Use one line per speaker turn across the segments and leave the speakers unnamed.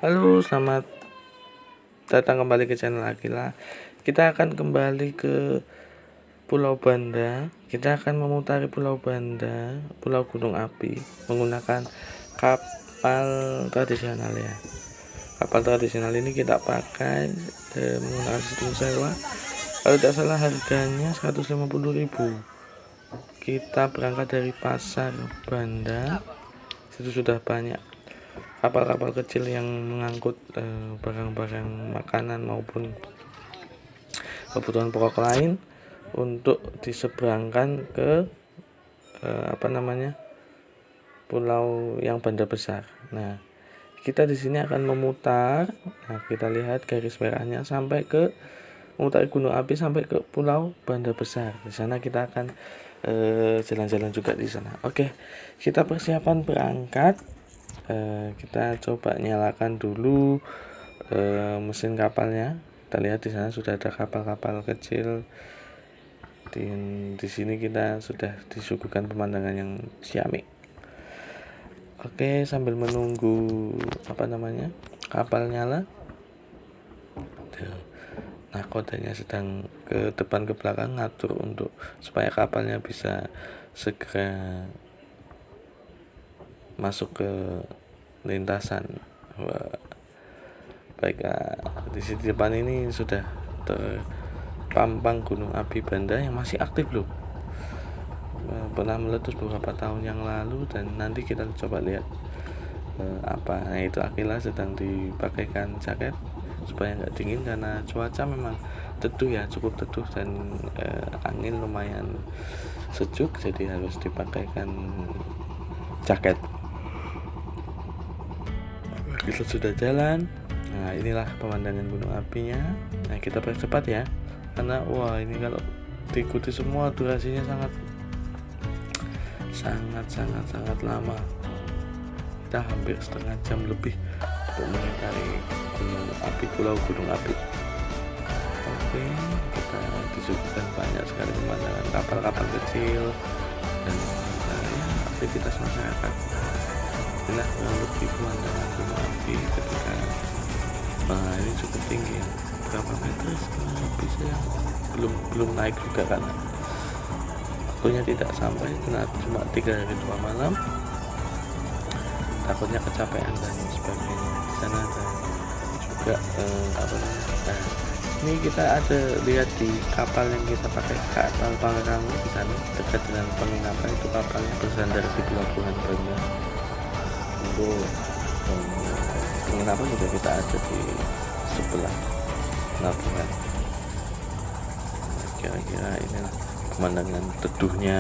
Halo, selamat datang kembali ke channel Akila. Kita akan kembali ke Pulau Banda. Kita akan memutari Pulau Banda, Pulau Gunung Api, menggunakan kapal tradisional ya. Kapal tradisional ini kita pakai menggunakan sistem sewa. Kalau tidak salah harganya 150.000. Kita berangkat dari Pasar Banda. Situ sudah banyak kapal-kapal kecil yang mengangkut barang-barang makanan maupun kebutuhan pokok lain untuk diseberangkan ke pulau yang Banda besar. Nah, kita di sini akan memutar. Nah, kita lihat garis merahnya sampai ke memutar Gunung Api sampai ke Pulau Banda besar. Di sana kita akan jalan-jalan juga di sana. Oke, kita persiapan berangkat. Kita coba nyalakan dulu mesin kapalnya. Kita lihat di sana sudah ada kapal-kapal kecil. Di sini kita sudah disuguhkan pemandangan yang ciamik. Oke, sambil menunggu kapal nyala. Nakodanya sedang ke depan ke belakang ngatur untuk supaya kapalnya bisa segera masuk ke lintasan. Baik, di sisi depan ini sudah terpampang Gunung Api Banda yang masih aktif loh. Pernah meletus beberapa tahun yang lalu dan nanti kita coba lihat Nah, itu Akila sedang dipakaikan jaket supaya nggak dingin karena cuaca memang teduh ya, cukup teduh dan angin lumayan sejuk, jadi harus dipakaikan jaket. Kita sudah jalan. Nah, inilah pemandangan gunung apinya. Nah, kita percepat ya, karena ini kalau diikuti semua durasinya sangat lama. Kita hampir setengah jam lebih untuk mengitari pulau gunung api. Oke, kita disuguhkan banyak sekali pemandangan kapal-kapal kecil dan aktivitas masyarakat. Inilah lebih pemandangan gunung api ketika ini cukup tinggi, berapa meter bisa ya, belum naik juga karena waktunya tidak sampai, karena cuma 3 hari 2 malam, takutnya kecapean dan sebagainya. Di sana ada juga ini kita ada lihat di kapal yang kita pakai, kapal Pangrango di sana dekat dengan penginapan, itu kapalnya bersandar di pelabuhan Banda. Untuk penginapan juga kita ada di sebelah pelabuhan. Kira-kira inilah pemandangan teduhnya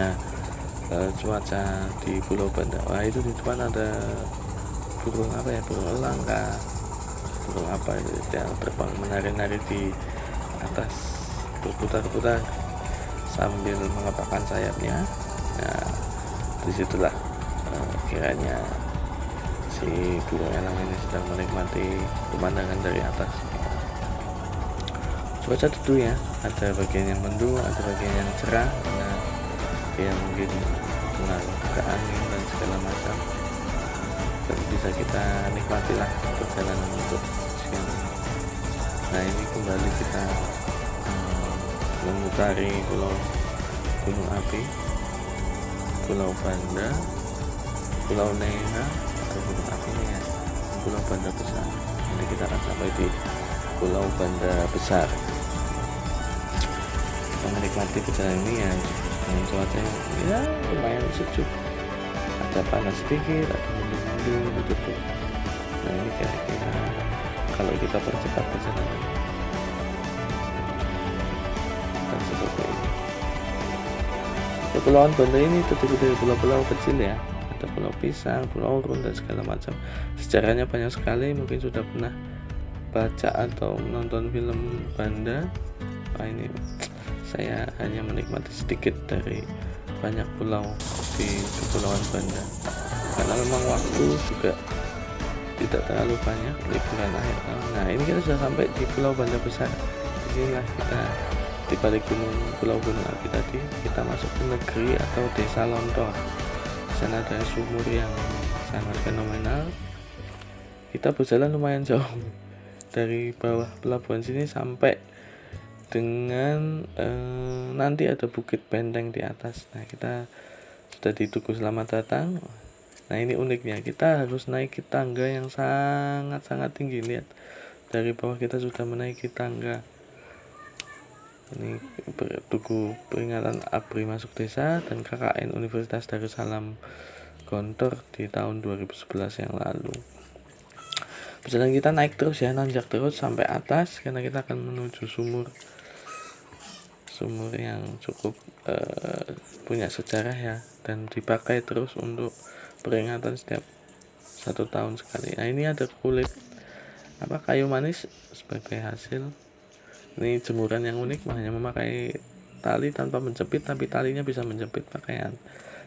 cuaca di Pulau Banda. Itu di depan ada burung burung elang burung yang terbang menari-nari di atas, berputar-putar sambil mengepakkan sayapnya. Nah, disitulah kiranya si burung elang ini sedang menikmati pemandangan dari atas. Cuaca teduh ya, ada bagian yang mendung, ada bagian yang cerah, yang mungkin pengaruh ke angin dan segala macam. Dan bisa kita nikmati lah perjalanan untuk siang. Nah, ini kembali kita memutari Pulau Gunung Api, Pulau Banda, Pulau Neira, Gunung Apinya ya, Pulau Banda besar. Jadi kita akan sampai di Pulau Banda besar. Kita menikmati perjalanan ini ya dengan cuaca ya lumayan sejuk, ada panas sedikit, ada mendung-mendung gitu. Nah, ini kira-kira kalau kita percepat perjalanan akan seperti ini. Kepulauan Banda ini terdiri dari pulau-pulau kecil ya. Ada Pulau Pisang, Pulau Run dan segala macam. Sejarahnya banyak sekali, mungkin sudah pernah baca atau menonton film Banda. Ini saya hanya menikmati sedikit dari banyak pulau di Kepulauan Banda, karena memang waktu juga tidak terlalu banyak, liburan akhir tahun. Nah, ini kita sudah sampai di Pulau Banda besar. Disinilah kita di balik pulau gunung api tadi, kita masuk ke negeri atau desa Lontor. Di sana ada sumur yang sangat fenomenal. kita berjalan lumayan jauh dari bawah pelabuhan sini sampai dengan nanti ada Bukit Benteng di atas. Nah, kita sudah di Tugu Selamat Datang. Nah, ini uniknya, kita harus naiki tangga yang sangat-sangat tinggi. Lihat, dari bawah kita sudah menaiki tangga. Ini Tugu Peringatan ABRI Masuk Desa dan KKN Universitas Darussalam Gontor di tahun 2011 yang lalu. Perjalanan kita naik terus ya, nanjak terus sampai atas karena kita akan menuju sumur yang cukup punya sejarah ya, dan dipakai terus untuk peringatan setiap 1 tahun sekali. Nah, ini ada kulit kayu manis sebagai hasil. Ini jemuran yang unik, hanya memakai tali tanpa menjepit, tapi talinya bisa menjepit pakaian.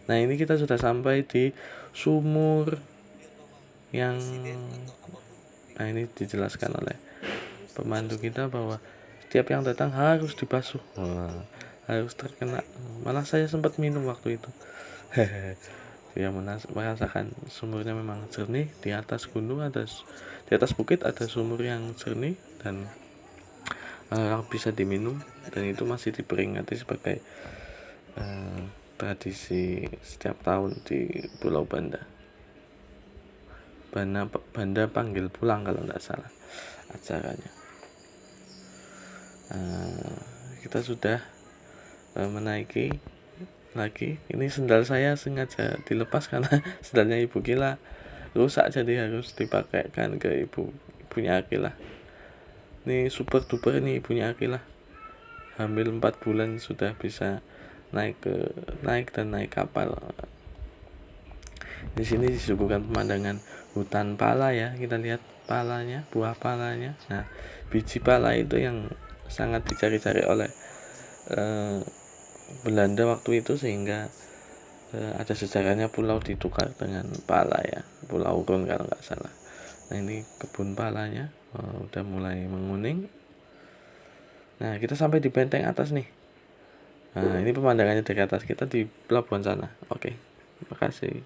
Nah, ini kita sudah sampai di sumur yang ini dijelaskan oleh pemandu kita bahwa setiap yang datang harus dibasuh, harus terkena. Malah saya sempat minum waktu itu. Dia merasakan sumurnya memang jernih. Di atas gunung di atas bukit ada sumur yang jernih dan bisa diminum, dan itu masih diperingati sebagai tradisi setiap tahun di Pulau Banda. Banda panggil pulang kalau tidak salah acaranya. Kita sudah menaiki lagi. Ini sendal saya sengaja dilepas karena sendalnya Ibu Kila rusak, jadi harus dipakaikan ke ibunya Akila. Ini super duper, ini ibunya Akila hamil 4 bulan sudah bisa naik kapal. Di sini disuguhkan pemandangan hutan pala ya, kita lihat palanya, buah palanya. Nah, biji pala itu yang sangat dicari-cari oleh Belanda waktu itu, sehingga ada sejarahnya pulau ditukar dengan pala ya, Pulau Run kalau nggak salah. Nah, ini kebun palanya udah mulai menguning. Nah, kita sampai di benteng atas nih. Nah, ini pemandangannya dari atas, kita di pelabuhan sana. Oke, terima kasih.